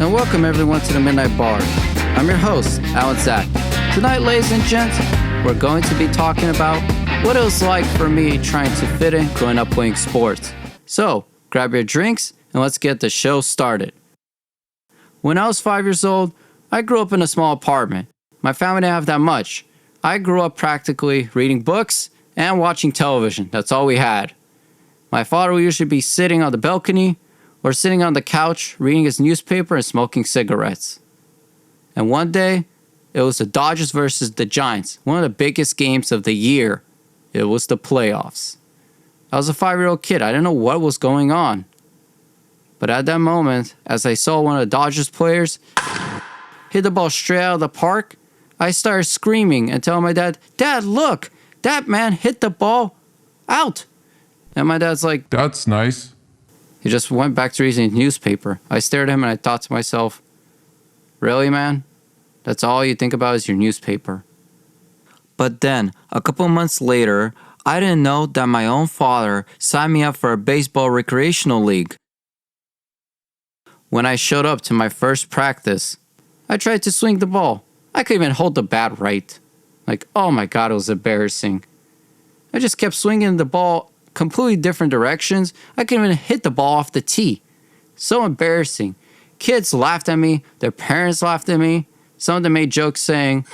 and welcome everyone to the Midnight Bar. I'm your host, Alan Zach. Tonight, ladies and gents, we're going to be talking about what it was like for me trying to fit in growing up playing sports. So, grab your drinks and let's get the show started. When I was 5 years old, I grew up in a small apartment. My family didn't have that much. I grew up practically reading books and watching television. That's all we had. My father would usually be sitting on the balcony or sitting on the couch reading his newspaper and smoking cigarettes. And one day, it was the Dodgers versus the Giants, one of the biggest games of the year. It was the playoffs. I was a 5-year-old kid. I didn't know what was going on. But at that moment, as I saw one of the Dodgers players hit the ball straight out of the park, I started screaming and telling my dad, "Dad, look, that man hit the ball out." And my dad's like, "That's nice." He just went back to reading his newspaper. I stared at him and I thought to myself, really, man? That's all you think about is your newspaper. But then, a couple months later, I didn't know that my own father signed me up for a baseball recreational league. When I showed up to my first practice, I tried to swing the ball. I couldn't even hold the bat right. Like, oh my God, it was embarrassing. I just kept swinging the ball completely different directions. I couldn't even hit the ball off the tee. So embarrassing. Kids laughed at me. Their parents laughed at me. Some of them made jokes saying,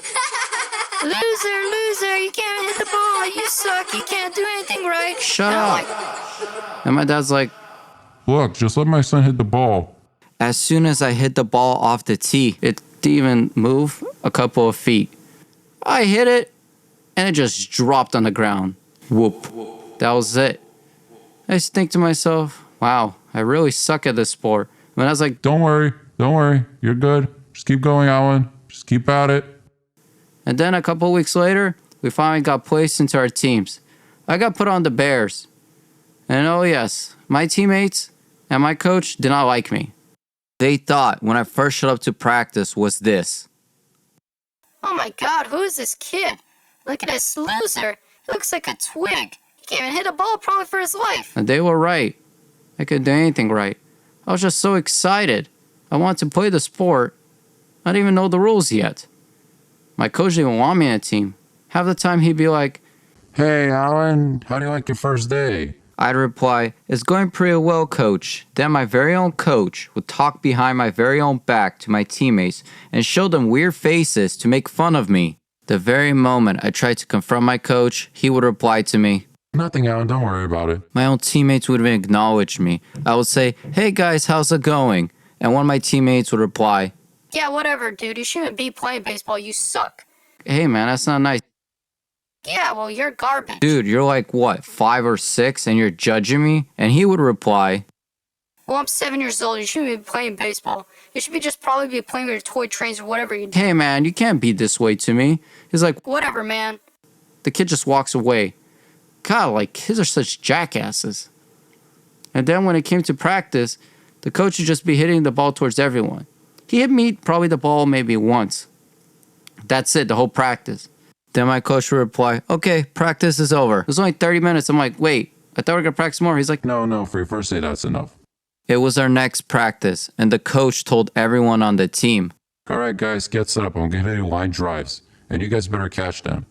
Loser, you can't hit the ball. You suck. You can't do anything right. Shut up. And my dad's like, "Look, just let my son hit the ball." As soon as I hit the ball off the tee, it didn't even move a couple of feet. I hit it, and it just dropped on the ground. Whoop. That was it. I just think to myself, wow, I really suck at this sport. And I was like, Don't worry. You're good. Just keep going, Alan. Just keep at it." And then a couple of weeks later, we finally got placed into our teams. I got put on the Bears. And oh yes, my teammates and my coach did not like me. They thought when I first showed up to practice was this. Oh my God, who is this kid? Look at this loser. He looks like a twig. He can't even hit a ball probably for his life. And they were right. I couldn't do anything right. I was just so excited. I wanted to play the sport. I didn't even know the rules yet. My coach didn't even want me in a team. Half the time he'd be like, "Hey, Alan, how do you like your first day?" I'd reply, "It's going pretty well, coach." Then my very own coach would talk behind my very own back to my teammates and show them weird faces to make fun of me. The very moment I tried to confront my coach, he would reply to me, "Nothing, Alan, don't worry about it." My own teammates would even acknowledge me. I would say, "Hey guys, how's it going?" And one of my teammates would reply, Yeah, whatever, dude. You shouldn't be playing baseball. You suck. "Hey man, that's not nice. Yeah, well, you're garbage. Dude, you're like, what, 5 or 6 and you're judging me?" And he would reply, Well, I'm 7 years old. You shouldn't be playing baseball. You should be just probably be playing with your toy trains or whatever you do. "Hey man, you can't be this way to me." He's like, Whatever, man. the kid just walks away. God, like, kids are such jackasses. And then when it came to practice, the coach would just be hitting the ball towards everyone. He hit me probably the ball maybe once. That's it, the whole practice. Then my coach would reply, "Okay, practice is over." It was only 30 minutes. I'm like, wait, I thought we were going to practice more. He's like, No, for your first day, that's enough. it was our next practice, and the coach told everyone on the team, "All right, guys, get set up. I'm going to hit you line drives, and you guys better catch them."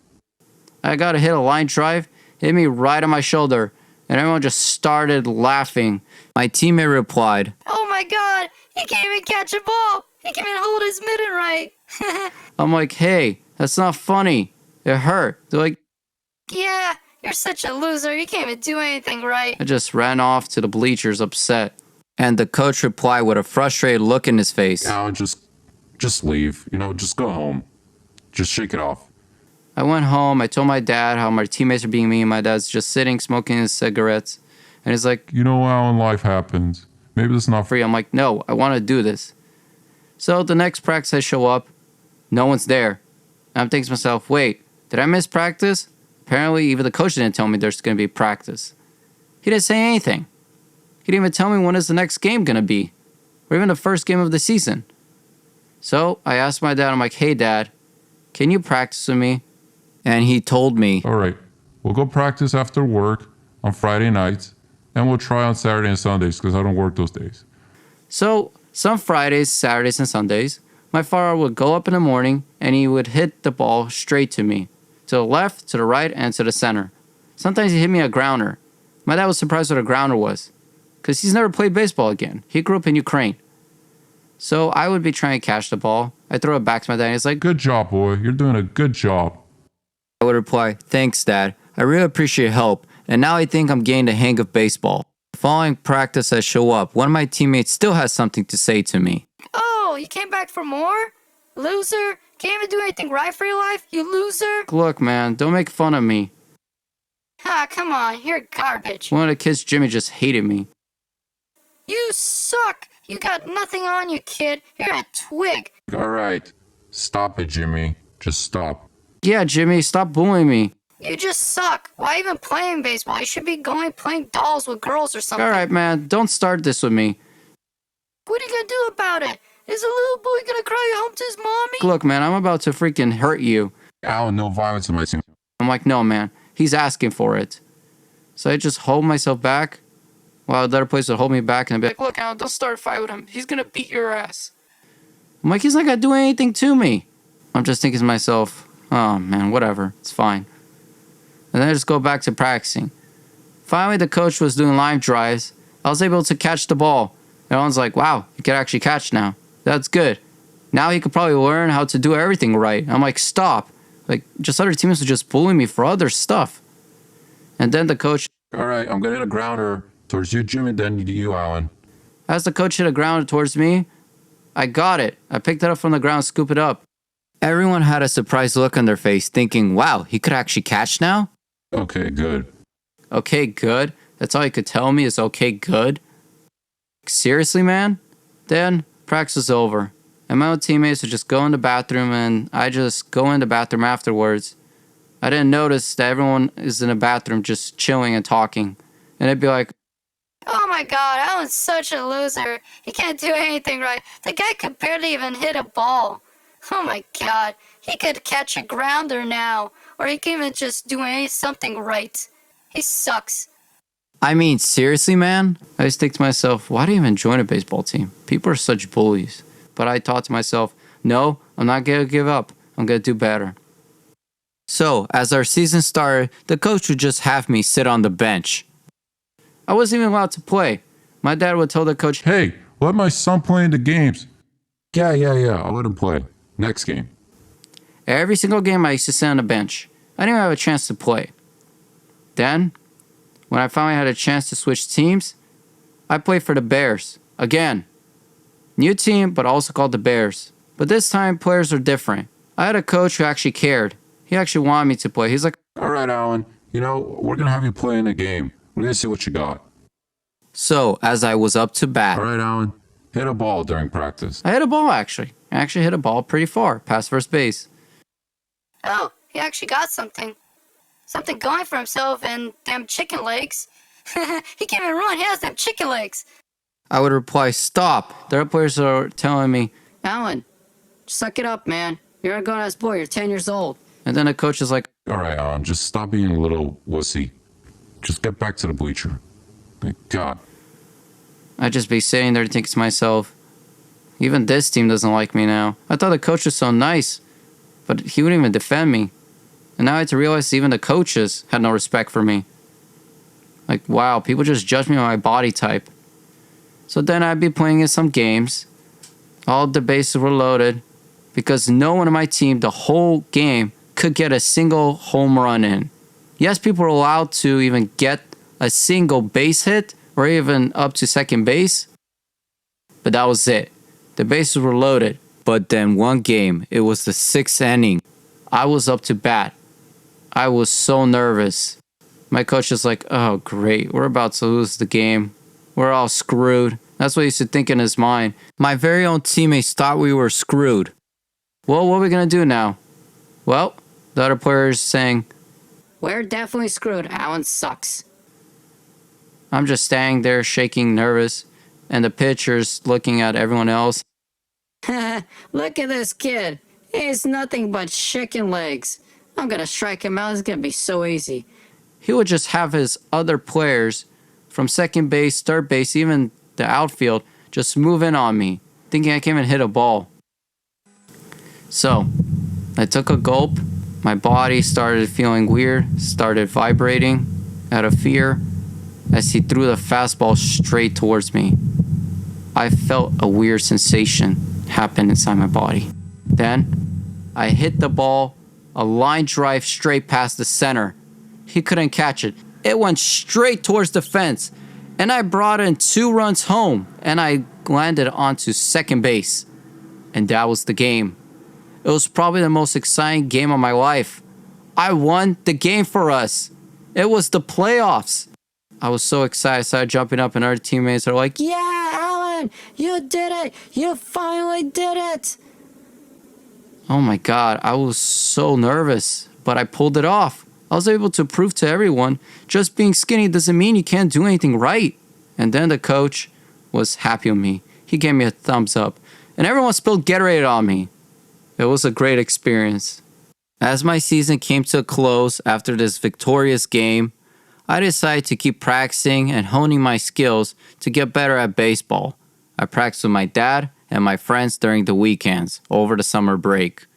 I got to hit a line drive, hit me right on my shoulder, and everyone just started laughing. My teammate replied, Oh my God. He can't even catch a ball. He can't even hold his mitten right. I'm like, "Hey, that's not funny. It hurt." They're like, Yeah, you're such a loser. You can't even do anything right. I just ran off to the bleachers upset. And the coach replied with a frustrated look in his face. "Alan, just leave. Just go home. Just shake it off." I went home. I told my dad how my teammates are being mean. My dad's just sitting, smoking his cigarettes. And he's like, Alan, life happens. Maybe it's not free. I'm like, no, I want to do this. So the next practice I show up, no one's there. And I'm thinking to myself, wait, did I miss practice? Apparently, even the coach didn't tell me there's going to be practice. He didn't say anything. He didn't even tell me when is the next game going to be, or even the first game of the season. So I asked my dad, I'm like, "Hey dad, can you practice with me?" And he told me, "All right, we'll go practice after work on Friday nights, and we'll try on Saturday and Sundays because I don't work those days." So Some Fridays, Saturdays, and Sundays, my father would go up in the morning and he would hit the ball straight to me. To the left, to the right, and to the center. Sometimes he hit me a grounder. My dad was surprised what a grounder was, because he's never played baseball again. He grew up in Ukraine. So I would be trying to catch the ball. I'd throw it back to my dad and he's like, Good job, boy. You're doing a good job. I would reply, thanks, Dad. I really appreciate your help, and now I think I'm getting the hang of baseball. Following practice, I show up. One of my teammates still has something to say to me. Oh, you came back for more? Loser? Can't even do anything right for your life, you loser? Look, man, don't make fun of me. Ah, come on, you're garbage. One of the kids, Jimmy, just hated me. You suck. You got nothing on you, kid. You're a twig. All right. Stop it, Jimmy. Just stop. Yeah, Jimmy, stop bullying me. You just suck. Why even playing baseball? You should be going playing dolls with girls or something. Alright, man, don't start this with me. What are you gonna do about it? Is a little boy gonna cry home to his mommy? Look, man, I'm about to freaking hurt you. Alan, no violence in my team. I'm like, no, man, he's asking for it. So I just hold myself back while the other players would hold me back and I'd be like, look, Alan, don't start a fight with him. He's gonna beat your ass. I'm like, he's not gonna do anything to me. I'm just thinking to myself, oh, man, whatever, it's fine. And then I just go back to practicing. Finally, the coach was doing line drives. I was able to catch the ball. Everyone's like, wow, you can actually catch now. That's good. Now he could probably learn how to do everything right. I'm like, stop. Like, just other teammates would just bully me for other stuff. And then the coach, All right, I'm going to hit a grounder towards you, Jimmy, then you, Alan. as the coach hit a grounder towards me, I got it. I picked it up from the ground, scoop it up. Everyone had a surprised look on their face, thinking, wow, he could actually catch now? Okay, good. Okay, good? That's all you could tell me is okay, good? Seriously, man? Then practice was over, and my old teammates would just go in the bathroom, and I just go in the bathroom afterwards. I didn't notice that everyone is in the bathroom just chilling and talking, and it'd be like, Oh my god, Alan's such a loser. He can't do anything right. The guy could barely even hit a ball. Oh my god, he could catch a grounder now, or he can even just do something right. He sucks. I mean, seriously, man? I just think to myself, why do you even join a baseball team? People are such bullies. But I thought to myself, no, I'm not going to give up. I'm going to do better. So, as our season started, the coach would just have me sit on the bench. I wasn't even allowed to play. My dad would tell the coach, Hey, let my son play in the games. Yeah, I'll let him play. Next game. every single game I used to sit on the bench. I didn't even have a chance to play. Then, when I finally had a chance to switch teams, I played for the Bears. Again. New team, but also called the Bears. But this time, players are different. I had a coach who actually cared. He actually wanted me to play. He's like, All right, Alan. We're going to have you play in a game. We're going to see what you got. so, as I was up to bat, All right, Alan. Hit a ball during practice. I hit a ball actually. I actually hit a ball pretty far, past first base. Oh, he actually got something. Something going for himself and damn chicken legs. He can't even run. He has them chicken legs. I would reply, stop. The other players are telling me, Alan, suck it up, man. You're a grown-ass boy. You're 10 years old. and then the coach is like, All right, Alan. Just stop being a little wussy. Just get back to the bleacher. Thank God. I'd just be sitting there thinking to myself, even this team doesn't like me now. I thought the coach was so nice, but he wouldn't even defend me. And now I had to realize even the coaches had no respect for me. Like, wow, people just judge me on my body type. So then I'd be playing in some games. All the bases were loaded because no one on my team the whole game could get a single home run in. Yes, people were allowed to even get a single base hit or even up to second base, but that was it. The bases were loaded. But then one game, it was the 6th inning. I was up to bat. I was so nervous. My coach was like, oh great, we're about to lose the game. We're all screwed. That's what he used to think in his mind. My very own teammates thought we were screwed. Well, what are we going to do now? Well, the other players saying, We're definitely screwed. Alan sucks. I'm just standing there shaking nervous, and the pitcher's looking at everyone else. Look at this kid. He's nothing but chicken legs. I'm gonna strike him out. It's gonna be so easy. He would just have his other players from second base, third base, even the outfield, just move in on me, thinking I can't even hit a ball. So, I took a gulp. My body started feeling weird, started vibrating out of fear as he threw the fastball straight towards me. I felt a weird sensation happen inside my body. Then, I hit the ball, a line drive straight past the center. He couldn't catch it. It went straight towards the fence, and I brought in 2 runs home, and I landed onto second base. And that was the game. It was probably the most exciting game of my life. I won the game for us. It was the playoffs. I was so excited, I started jumping up, and our teammates are like, "Yeah, Alan, you did it. You finally did it." Oh my God, I was so nervous, but I pulled it off. I was able to prove to everyone, just being skinny doesn't mean you can't do anything right. And then the coach was happy with me. He gave me a thumbs up, and everyone spilled Gatorade on me. It was a great experience. As my season came to a close after this victorious game, I decided to keep practicing and honing my skills to get better at baseball. I practiced with my dad and my friends during the weekends over the summer break.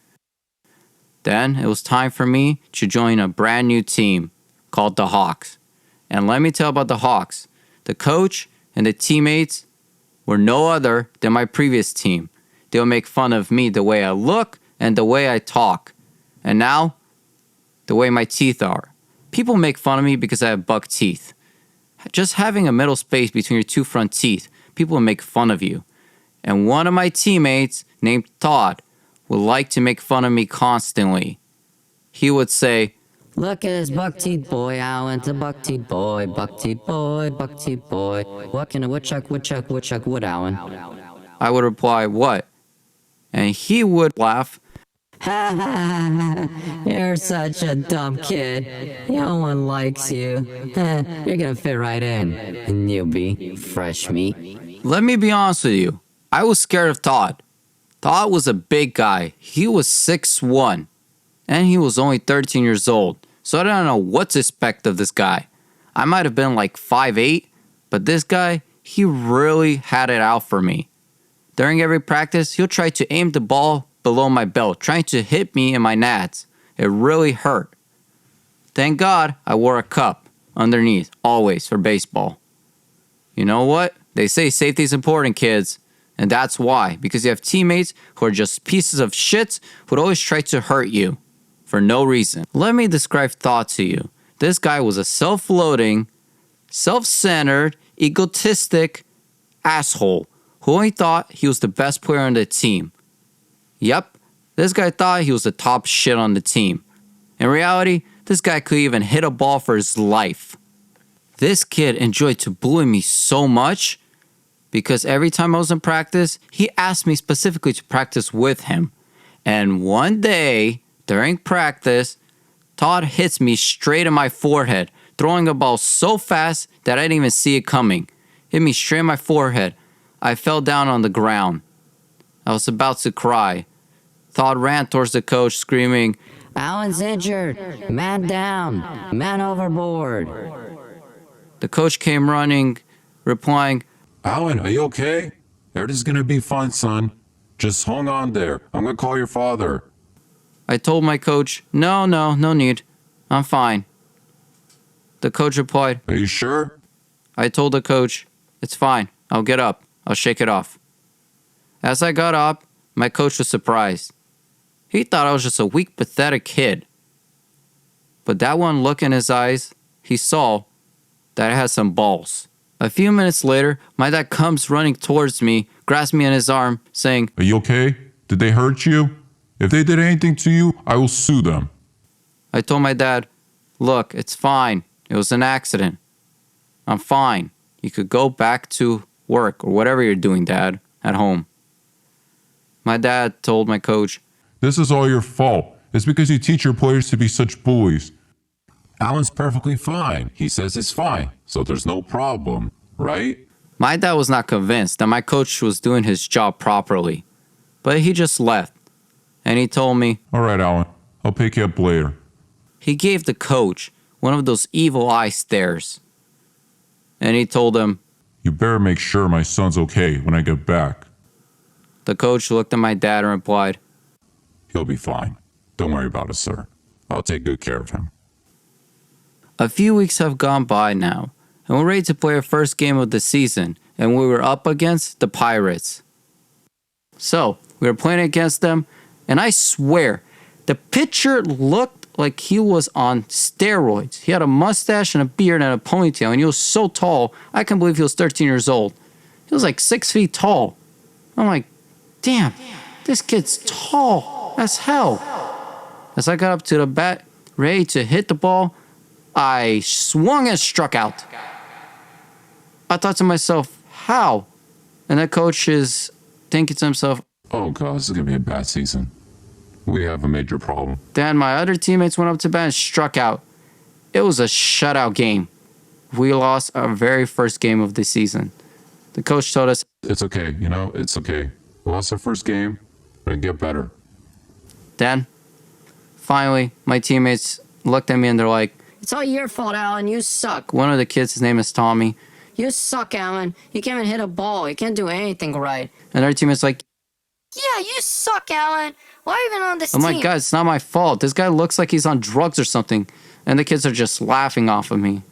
Then it was time for me to join a brand new team called the Hawks. And let me tell about the Hawks. The coach and the teammates were no other than my previous team. They would make fun of me the way I look and the way I talk. And now, the way my teeth are. People make fun of me because I have buck teeth. Just having a middle space between your 2 front teeth, people will make fun of you. And one of my teammates, named Todd, would like to make fun of me constantly. He would say, "Look at this buck teeth boy, Alan, the buck teeth boy, buck teeth boy, buck teeth boy. What can a woodchuck, wood, Alan?" I would reply, "What?" And he would laugh, "Ha ha ha, you're such a dumb kid. No one likes you. You're gonna fit right in. Newbie, fresh meat." Let me be honest with you. I was scared of Todd. Todd was a big guy. He was 6'1", and he was only 13 years old. So I don't know what to expect of this guy. I might have been like 5'8", but this guy, he really had it out for me. During every practice, he'll try to aim the ball below my belt, trying to hit me in my nads. It really hurt. Thank God I wore a cup underneath, always, for baseball. You know what? They say safety is important, kids. And that's why, because you have teammates who are just pieces of shit who would always try to hurt you for no reason. Let me describe Todd to you. This guy was a self-loathing, self-centered, egotistic asshole who only thought he was the best player on the team. Yep, this guy thought he was the top shit on the team. In reality, this guy could even hit a ball for his life. This kid enjoyed to bully me so much because every time I was in practice, he asked me specifically to practice with him. And one day, during practice, Todd hits me straight in my forehead, throwing a ball so fast that I didn't even see it coming. Hit me straight in my forehead. I fell down on the ground. I was about to cry. Todd ran towards the coach, screaming, "Alan's injured. Man down. Man overboard." The coach came running, replying, Alan, are you okay? Everything's gonna be fine, son. Just hang on there. I'm gonna call your father. I told my coach, no need. I'm fine. The coach replied, Are you sure? I told the coach, it's fine. I'll get up. I'll shake it off. As I got up, my coach was surprised. He thought I was just a weak, pathetic kid. But that one look in his eyes, he saw that I had some balls. A few minutes later, my dad comes running towards me, grabs me in his arm, saying, Are you okay? Did they hurt you? If they did anything to you, I will sue them. I told my dad, look, it's fine. It was an accident. I'm fine. You could go back to work or whatever you're doing, Dad, at home. My dad told my coach, This is all your fault. It's because you teach your players to be such bullies. Alan's perfectly fine. He says it's fine, so there's no problem, right? My dad was not convinced that my coach was doing his job properly, but he just left, and he told me, All right, Alan. I'll pick you up later. He gave the coach one of those evil eye stares, and he told him, You better make sure my son's okay when I get back. The coach looked at my dad and replied, He'll be fine. Don't worry about it, sir. I'll take good care of him. A few weeks have gone by now, and we're ready to play our first game of the season, and we were up against the Pirates. So, we were playing against them, and I swear, the pitcher looked like he was on steroids. He had a mustache and a beard and a ponytail, and he was so tall, I can't believe he was 13 years old. He was like 6 feet tall. I'm like, damn, this kid's tall as hell. As I got up to the bat, ready to hit the ball, I swung and struck out. I thought to myself, how? And that coach is thinking to himself, Oh, God, this is going to be a bad season. We have a major problem. then my other teammates went up to bat and struck out. It was a shutout game. We lost our very first game of the season. The coach told us, It's okay, it's okay. We lost our first game. We're going to get better. then, finally, my teammates looked at me and they're like, It's all your fault, Alan. You suck. one of the kids, his name is Tommy, You suck, Alan. You can't even hit a ball. You can't do anything right. and our teammate's like, Yeah, you suck, Alan. Why even on this oh team? my God, it's not my fault. This guy looks like he's on drugs or something. And the kids are just laughing off of me.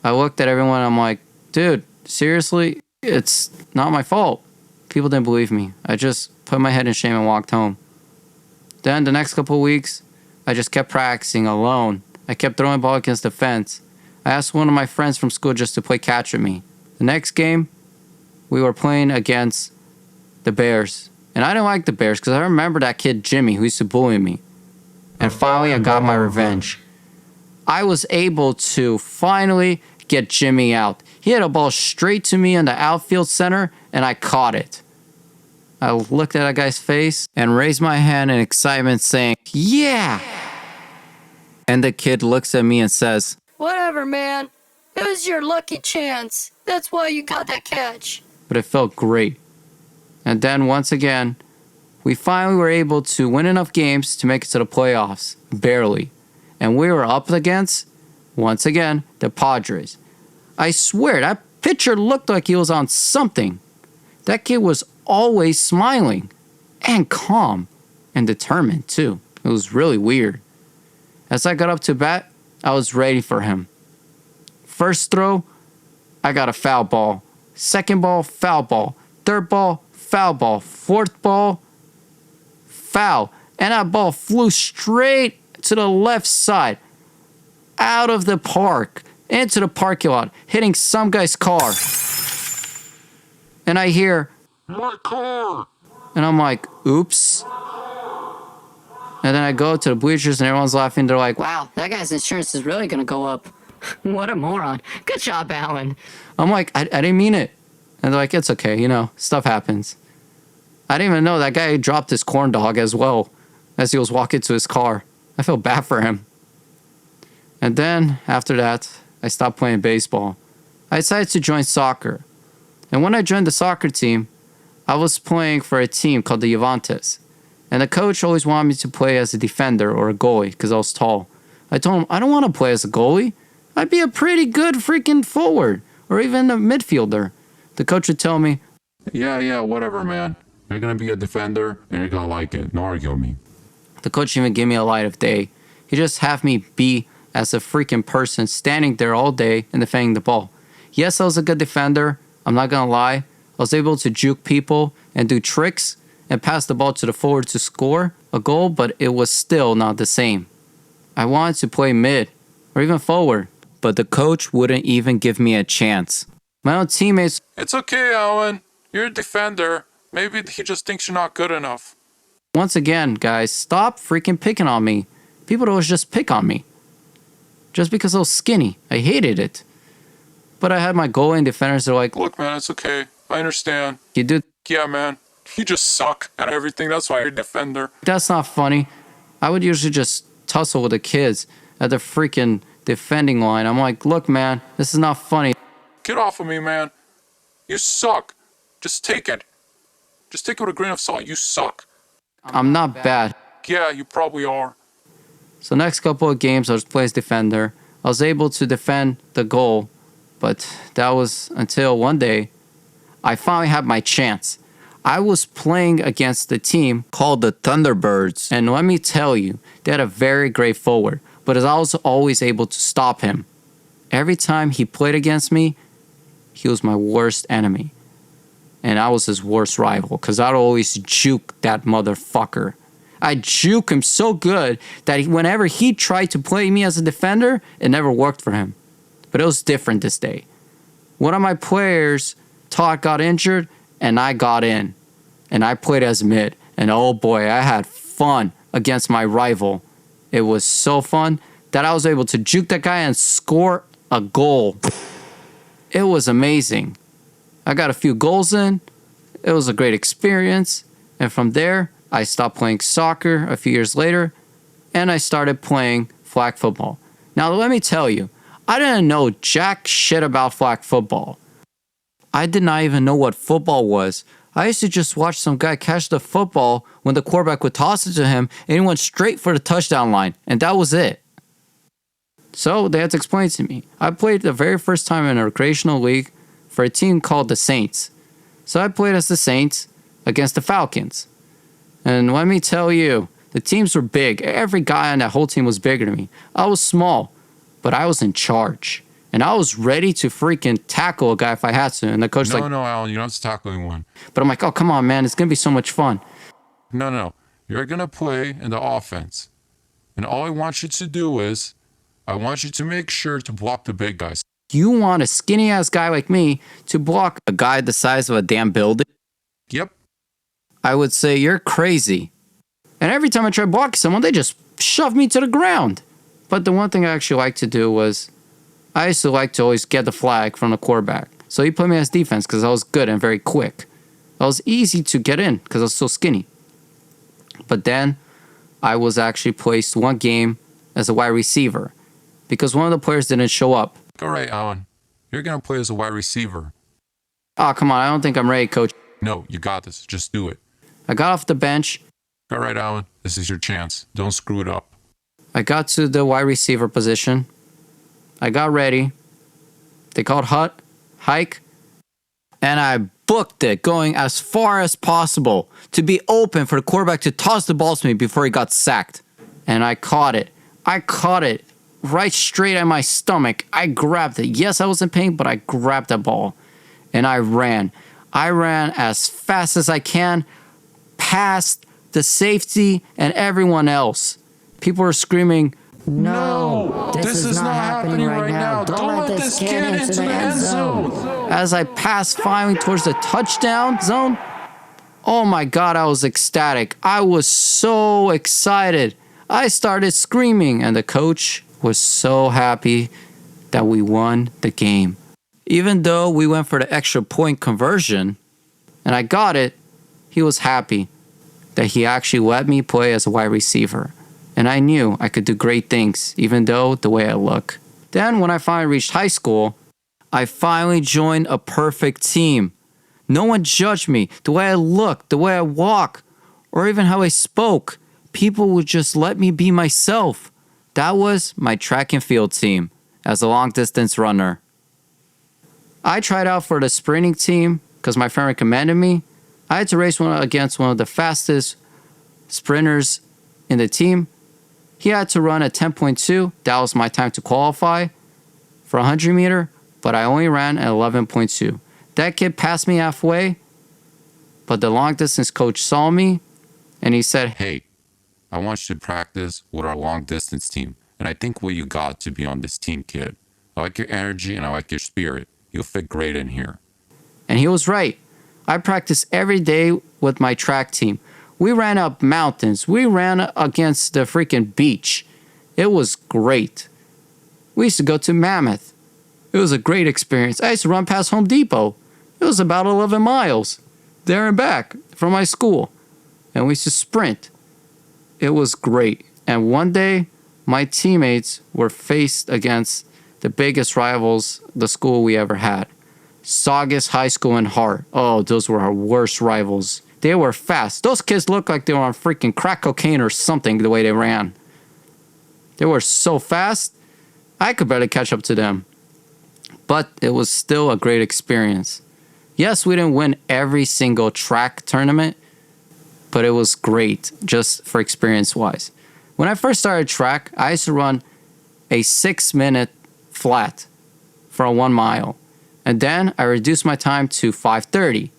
I looked at everyone and I'm like, dude, seriously? It's not my fault. People didn't believe me. I just put my head in shame and walked home. Then the next couple of weeks, I just kept practicing alone. I kept throwing the ball against the fence. I asked one of my friends from school just to play catch with me. The next game, we were playing against the Bears. And I didn't like the Bears because I remember that kid Jimmy who used to bully me. And finally, I got my revenge. I was able to finally get Jimmy out. He hit a ball straight to me in the outfield center, and I caught it. I looked at that guy's face and raised my hand in excitement saying, yeah! And the kid looks at me and says, Whatever, man. It was your lucky chance. That's why you got that catch. but it felt great. And then once again, we finally were able to win enough games to make it to the playoffs. Barely. And we were up against, once again, the Padres. I swear, that pitcher looked like he was on something. That kid was always smiling and calm and determined too. It was really weird. As I got up to bat, I was ready for him. First throw, I got a foul ball. Second ball, foul ball. Third ball, foul ball. Fourth ball, foul. And that ball flew straight to the left side, out of the park, into the parking lot, hitting some guy's car. And I hear, My car! and I'm like, oops. And then I go to the bleachers and everyone's laughing. They're like, Wow, that guy's insurance is really gonna go up. What a moron. Good job, Alan. I'm like, I didn't mean it. And they're like, it's okay, stuff happens. I didn't even know that guy dropped his corn dog as well as he was walking to his car. I feel bad for him. And then, after that, I stopped playing baseball. I decided to join soccer. And when I joined the soccer team, I was playing for a team called the Juventus. And the coach always wanted me to play as a defender or a goalie because I was tall. I told him, I don't want to play as a goalie. I'd be a pretty good freaking forward or even a midfielder. The coach would tell me, Yeah, whatever, man. You're going to be a defender, and you're going to like it. No argue with me. the coach didn't even give me a light of day. He just had me be as a freaking person standing there all day and defending the ball. Yes, I was a good defender. I'm not going to lie. I was able to juke people and do tricks and pass the ball to the forward to score a goal, but it was still not the same. I wanted to play mid or even forward, but the coach wouldn't even give me a chance. My own teammates, It's okay, Alan. You're a defender. Maybe he just thinks you're not good enough. once again, guys, stop freaking picking on me. People always just pick on me. Just because I was skinny. I hated it. But I had my goalie and defenders. They're like, Look, man, it's okay. I understand. you do. Yeah, man. You just suck at everything. That's why you're a defender. That's not funny. I would usually just tussle with the kids at the freaking defending line. I'm like, look, man, this is not funny. Get off of me, man. You suck. Just take it. Just take it with a grain of salt. You suck. I'm not bad. Yeah, you probably are. So next couple of games, I was playing as defender. I was able to defend the goal, But that was until one day I finally had my chance. I was playing against the team called the Thunderbirds. And let me tell you, they had a very great forward. But I was always able to stop him. Every time he played against me, he was my worst enemy. And I was his worst rival because I'd always juke that motherfucker. I juke him so good that whenever he tried to play me as a defender, it never worked for him. But it was different this day. One of my players, Todd, got injured and I got in. And I played as mid. And oh boy, I had fun against my rival. It was so fun that I was able to juke that guy and score a goal. It was amazing. I got a few goals in. It was a great experience. And from there, I stopped playing soccer a few years later. And I started playing flag football. Now, let me tell you, I didn't know jack shit about flag football. I did not even know what football was. I used to just watch some guy catch the football when the quarterback would toss it to him and he went straight for the touchdown line. And that was it. So they had to explain to me. I played the very first time in a recreational league for a team called the Saints. So I played as the Saints against the Falcons. And let me tell you, the teams were big. Every guy on that whole team was bigger than me. I was small, but I was in charge. And I was ready to freaking tackle a guy if I had to. And the coach was like, No, Alan, you don't have to tackle anyone. but I'm like, oh, come on, man. It's going to be so much fun. No. You're going to play in the offense. And all I want you to do is, I want you to make sure to block the big guys. You want a skinny-ass guy like me to block a guy the size of a damn building? Yep. I would say you're crazy. And every time I try blocking someone, they just shove me to the ground. But the one thing I actually liked to do was I used to like to always get the flag from the quarterback. So he put me as defense because I was good and very quick. I was easy to get in because I was so skinny. But then I was actually placed one game as a wide receiver because one of the players didn't show up. All right, Alan. You're going to play as a wide receiver. Oh, come on. I don't think I'm ready, coach. No, you got this. Just do it. I got off the bench. All right, Alan. This is your chance. Don't screw it up. I got to the wide receiver position. I got ready. They called hike. And I booked it going as far as possible to be open for the quarterback to toss the ball to me before he got sacked. And I caught it. I caught it right straight at my stomach. I grabbed it. Yes, I was in pain, but I grabbed the ball. And I ran. I ran as fast as I can past the safety and everyone else. People were screaming, No, this is not happening right now. Don't let this kid into the end zone. as I passed finally towards the touchdown zone. Oh my God, I was ecstatic. I was so excited. I started screaming, and the coach was so happy that we won the game. Even though we went for the extra point conversion, and I got it, he was happy that he actually let me play as a wide receiver. And I knew I could do great things, even though the way I look. Then when I finally reached high school, I finally joined a perfect team. No one judged me, the way I looked, the way I walk, or even how I spoke. People would just let me be myself. That was my track and field team as a long distance runner. I tried out for the sprinting team because my friend recommended me. I had to race against one of the fastest sprinters in the team. He had to run at 10.2. That was my time to qualify for 100 meter, but I only ran at 11.2. That kid passed me halfway, but the long distance coach saw me and he said, Hey, I want you to practice with our long distance team. And I think what you got to be on this team, kid. I like your energy and I like your spirit. You'll fit great in here. And he was right. I practiced every day with my track team. We ran up mountains. We ran against the freaking beach. It was great. We used to go to Mammoth. It was a great experience. I used to run past Home Depot. It was about 11 miles there and back from my school. And we used to sprint. It was great. And one day, my teammates were faced against the biggest rivals the school we ever had. Saugus High School and Hart. Oh, those were our worst rivals. They were fast. Those kids looked like they were on freaking crack cocaine or something the way they ran. They were so fast, I could barely catch up to them. but it was still a great experience. Yes, we didn't win every single track tournament, but it was great just for experience-wise. When I first started track, I used to run a 6-minute flat for a 1 mile. And then I reduced my time to 5:30.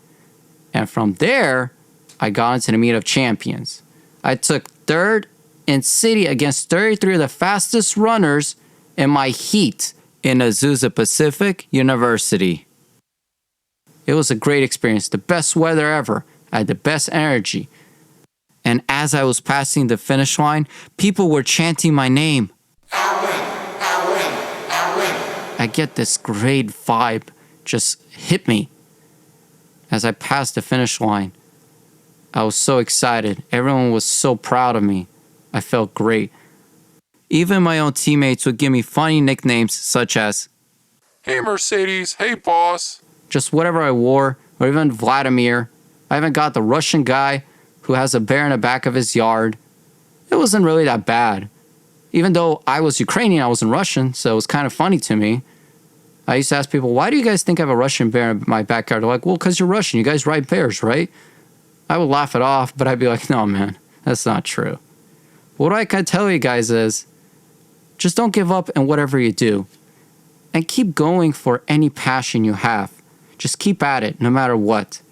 And from there, I got into the meet of champions. I took third in city against 33 of the fastest runners in my heat in Azusa Pacific University. It was a great experience, the best weather ever. I had the best energy. And as I was passing the finish line, people were chanting my name. I get this great vibe just hit me as I passed the finish line. I was so excited. Everyone was so proud of me. I felt great. Even my own teammates would give me funny nicknames such as, Hey Mercedes, hey boss. just whatever I wore, or even Vladimir. I even got the Russian guy who has a bear in the back of his yard. It wasn't really that bad. Even though I was Ukrainian, I wasn't Russian, so it was kind of funny to me. I used to ask people, why do you guys think I have a Russian bear in my backyard? They're like, well, because you're Russian. You guys ride bears, right? I would laugh it off, but I'd be like, no, man, that's not true. What I can tell you guys is, just don't give up in whatever you do. And keep going for any passion you have. Just keep at it, no matter what.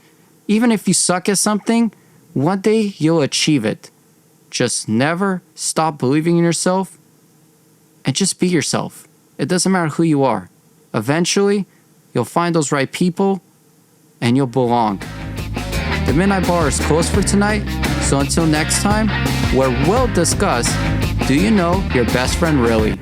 Even if you suck at something, one day you'll achieve it. Just never stop believing in yourself and just be yourself. It doesn't matter who you are. Eventually, you'll find those right people and you'll belong. The Midnight Bar is closed for tonight, so until next time, where we'll discuss, do you know your best friend really?